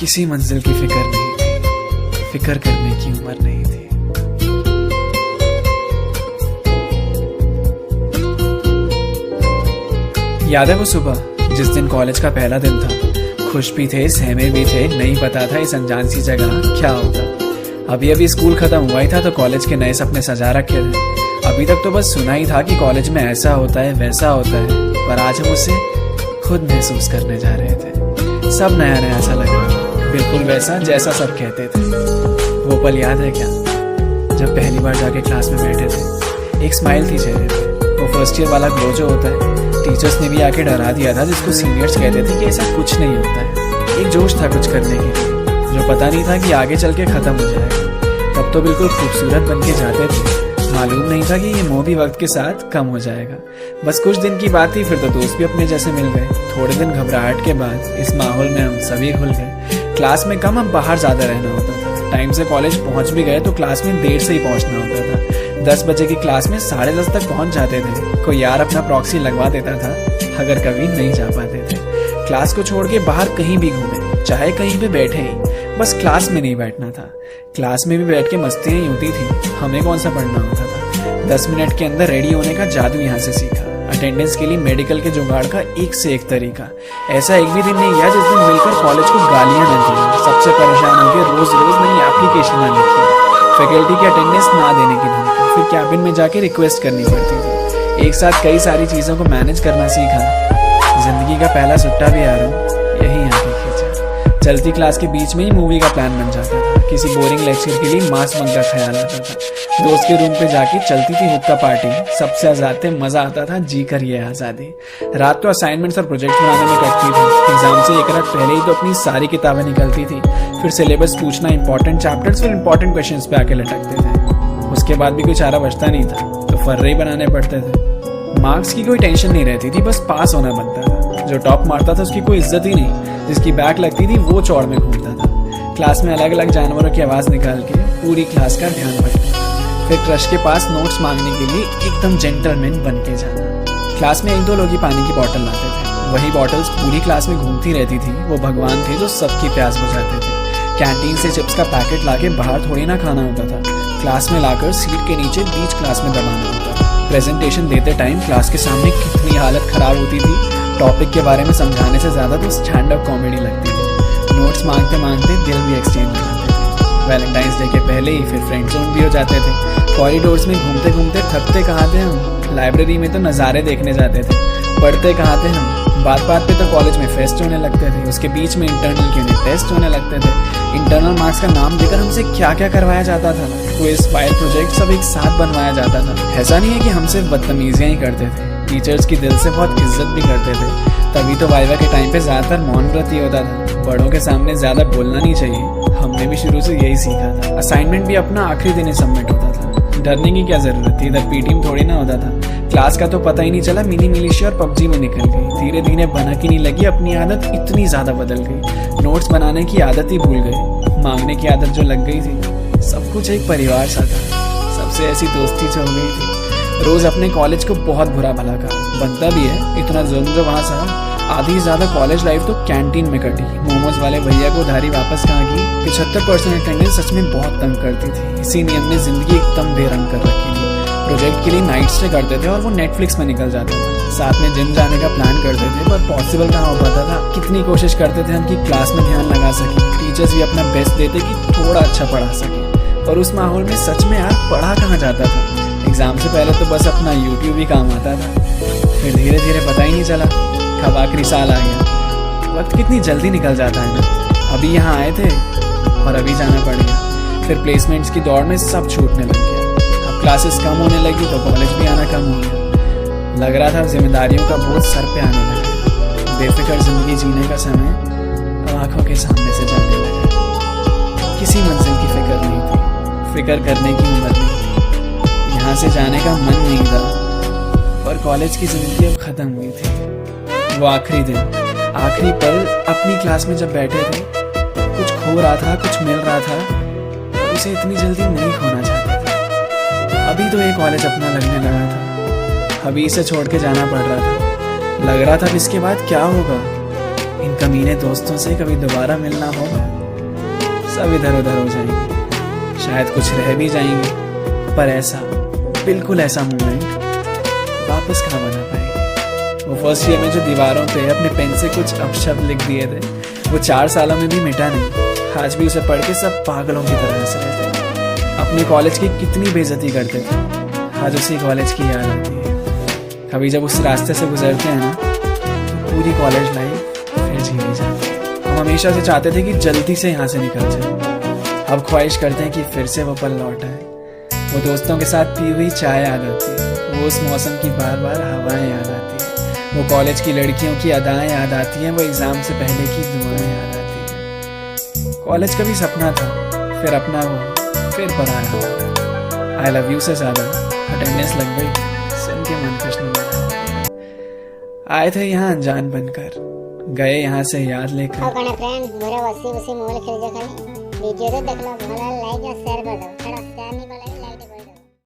किसी मंजिल की फिक्र नहीं थी, फिक्र करने की उम्र नहीं थी। याद है वो सुबह जिस दिन कॉलेज का पहला दिन था। खुश भी थे, सहमे भी थे, नहीं पता था इस अनजान सी जगह क्या होगा। अभी अभी स्कूल खत्म हुआ ही था तो कॉलेज के नए सपने सजा रखे थे। अभी तक तो बस सुना ही था कि कॉलेज में ऐसा होता है वैसा होता है, पर आज हम उसे खुद महसूस करने जा रहे थे। सब नया नया सा लग रहा था, बिल्कुल वैसा जैसा सब कहते थे। वो पल याद है क्या, जब पहली बार जाके क्लास में बैठे थे। एक स्माइल थी चेहरे पे, वो फर्स्ट ईयर वाला ग्लो जो होता है। टीचर्स ने भी आके डरा दिया था, जिसको सीनियर्स कहते थे कि ऐसा कुछ नहीं होता है। एक जोश था कुछ करने के लिए, जो पता नहीं था कि आगे चल के खत्म हो जाएगा। तब तो बिल्कुल खूबसूरत बन के जाते थे, मालूम नहीं था कि ये मोह भी वक्त के साथ कम हो जाएगा। बस कुछ दिन की बात थी, फिर तो दोस्त भी अपने जैसे मिल गए। थोड़े दिन घबराहट के बाद इस माहौल में हम सभी घुल गए। क्लास में कम, अब बाहर ज़्यादा रहना होता था। टाइम से कॉलेज पहुंच भी गए तो क्लास में देर से ही पहुंचना होता था। 10 बजे की क्लास में 10:30 तक पहुंच जाते थे। कोई यार अपना प्रॉक्सी लगवा देता था अगर कभी नहीं जा पाते थे। क्लास को छोड़ के बाहर कहीं भी घूमे, चाहे कहीं पे बैठे ही, बस क्लास में नहीं बैठना था। क्लास में भी बैठ के मस्तियाँ ही होती थी, हमें कौन सा पढ़ना होता था। 10 मिनट के अंदर रेडी होने का जादू यहाँ से सीखा। अटेंडेंस के लिए मेडिकल के जुगाड़ का एक से एक तरीका। ऐसा एक भी दिन नहीं गया जिस दिन मिलकर कॉलेज को गालियां न दी, सबसे परेशान होकर रोज रोज नई एप्लीकेशन ना लिखी, फैकल्टी की अटेंडेंस ना देने की धमकी, फिर कैबिन में जाके रिक्वेस्ट करनी पड़ती थी। एक साथ कई सारी चीज़ों को मैनेज करना सीखा। जिंदगी का पहला सुट्टा भी आ रहा यही आगे खींचा। चलती क्लास के बीच में ही मूवी का प्लान बन जाता था। किसी बोरिंग लेक्चर के लिए मास बंक का ख्याल आता था। दोस्त के रूम पे जाके चलती थी हुक्का पार्टी, सबसे आजाद मजा आता था, जी कर ये आज़ादी। रात तो असाइनमेंट्स और प्रोजेक्ट बनाने में कटती थी। एग्जाम से एक रात पहले ही तो अपनी सारी किताबें निकलती थी। फिर सिलेबस पूछना, इंपॉर्टेंट चैप्टर्स फिर इंपॉर्टेंट क्वेश्चंस पे आके लटकते थे। उसके बाद भी कोई चारा बचता नहीं था तो फर्रे ही बनाने पड़ते थे। मार्क्स की कोई टेंशन नहीं रहती थी, बस पास होना बनता था। जो टॉप मारता था उसकी कोई इज्जत ही नहीं, जिसकी बैक लगती थी वो चौड़ में घूमता था। क्लास में अलग अलग जानवरों की आवाज़ निकाल के पूरी क्लास का ध्यान भटका। फिर क्रश के पास नोट्स मांगने के लिए एकदम जेंटलमैन बन के जाना। क्लास में 1-2 लोग ही पानी की बोतल लाते थे, वही बॉटल्स पूरी क्लास में घूमती रहती थी। वो भगवान थे जो सबकी प्यास बुझाते थे। कैंटीन से चिप्स का पैकेट लाके बाहर थोड़ी ना खाना होता था, क्लास में लाकर सीट के नीचे बीच क्लास में दबाना होता था। प्रेजेंटेशन देते टाइम क्लास के सामने कितनी हालत खराब होती थी। टॉपिक के बारे में समझाने से ज़्यादा तो स्टैंड अप कॉमेडी लगती थी। नोट्स मांगते मांगते दिल भी एक्सचेंज हो जाते थे। वैलेंटाइंस डे के पहले ही फिर फ्रेंड जोन भी हो जाते थे। कॉरिडोर्स में घूमते घूमते थकते कहाँ थे हम। लाइब्रेरी में तो नज़ारे देखने जाते थे, पढ़ते कहाँ थे हम। बात बात पे तो कॉलेज में फेस्ट होने लगते थे, उसके बीच में इंटरनल के लिए टेस्ट होने लगते थे। इंटरनल मार्क्स का नाम देकर हमसे क्या क्या करवाया जाता था। क्विज, फाइल, प्रोजेक्ट सब एक साथ बनवाया जाता था। ऐसा नहीं है कि हम सिर्फ बदतमीजियाँ ही करते थे, टीचर्स की दिल से बहुत इज्जत भी करते थे। तभी तो वाइवा के टाइम पे ज़्यादातर मौन व्रत ही होता था। बड़ों के सामने ज़्यादा बोलना नहीं चाहिए, हमने भी शुरू से यही सीखा था। असाइनमेंट भी अपना आखिरी दिन ही सबमिट होता था, डरने की क्या ज़रूरत थी, इधर पीटी में थोड़ी ना होता था। क्लास का तो पता ही नहीं चला, मिनी मिलिशिया और पबजी में निकल गई। धीरे धीरे भनक ही नहीं लगी, अपनी आदत इतनी ज़्यादा बदल गई। नोट्स बनाने की आदत ही भूल गई, मांगने की आदत जो लग गई थी। सब कुछ एक परिवार सा था, सबसे ऐसी दोस्ती जो हो गई थी। रोज़ अपने कॉलेज को बहुत बुरा भला कहा, बनता भी है। इतना जुल्म जो वहाँ सहा, आधी ज़्यादा कॉलेज लाइफ तो कैंटीन में कटी। मोमोज वाले भैया को उधारी वापस कहाँ की। 75% अटेंडेंस सच में बहुत तंग करती थी। इसी नियम ने जिंदगी एकदम बेरंग कर रखी थी। प्रोजेक्ट के लिए नाइट स्टे करते थे और वो नेटफ्लिक्स में निकल जाता था। साथ में जिम जाने का प्लान करते थे, पर पॉसिबल कहाँ हो पाता था। कितनी कोशिश करते थे हम कि क्लास में ध्यान लगा सकें, टीचर्स भी अपना बेस्ट देते कि थोड़ा अच्छा पढ़ा सकें। पर उस माहौल में सच में यार पढ़ा कहाँ जाता था। एग्जाम से पहले तो बस अपना यूट्यूब ही काम आता था। फिर धीरे धीरे पता ही नहीं चला कब आखिरी साल आ गया। वक्त कितनी जल्दी निकल जाता है ना। अभी यहाँ आए थे और अभी जाना पड़ गया। फिर प्लेसमेंट्स की दौड़ में सब छूटने लग गया। अब क्लासेस कम होने लगी तो कॉलेज भी आना कम हो गया। लग रहा था जिम्मेदारियों का बोझ सर पे आने लगा। बेफिक्र जिंदगी जीने का समय अब आंखों के सामने से जाने लगा। किसी मंजिल की फिक्र नहीं थी, फिक्र करने की उम्र नहीं थी। यहाँ से जाने का मन नहीं था, पर कॉलेज की जिंदगी अब खत्म हुई थी। वो आखिरी दिन, आखिरी पल अपनी क्लास में जब बैठे थे, कुछ खो रहा था, कुछ मिल रहा था, और उसे इतनी जल्दी नहीं खोना चाहते थे। अभी तो ये कॉलेज अपना लगने लगा था, अभी इसे छोड़ के जाना पड़ रहा था। लग रहा था इसके बाद क्या होगा। इन कमीने दोस्तों से कभी दोबारा मिलना होगा। सब इधर उधर हो जाएंगे, शायद कुछ रह भी जाएंगे, पर ऐसा बिल्कुल ऐसा मोमेंट वापस कहाँ बना पाएंगे। वो फर्स्ट ईयर में जो दीवारों पे अपने पेन से कुछ अपशब्द लिख दिए थे, वो 4 सालों में भी मिटा नहीं। आज भी उसे पढ़ के सब पागलों की तरह हंस रहे थे। अपने कॉलेज की कितनी बेइज्जती करते थे, आज उसी कॉलेज की याद आती है। कभी जब उस रास्ते से गुजरते हैं ना, तो पूरी कॉलेज लाइफ फिर जी नहीं जाती। हम हमेशा से चाहते थे कि जल्दी से यहाँ से निकल जाए, अब ख्वाहिश करते हैं कि फिर से वो पल लौट आए। वो दोस्तों के साथ पी हुई चाय याद आती है, वो उस मौसम की बार बार हवाएं याद आती है, वो कॉलेज की लड़कियों की अदाएं याद आती हैं, वो एग्जाम से पहले की दुआएं याद आती है। कॉलेज का भी सपना था, फिर अपना वो, फिर पराया। आई लव यू से ज्यादा अटेंडेंस लग गई, सुन के मन खुश नहीं हुआ। आए थे यहाँ अनजान बनकर, गए यहाँ से याद लेकर। फ्रेंड्स मेरा वसी मोबाइल खरीदे खाली वीडियो तो देख लो, भला लाइक या शेयर कर दो, थोड़ा शेयर नहीं कर लाइक कर दो।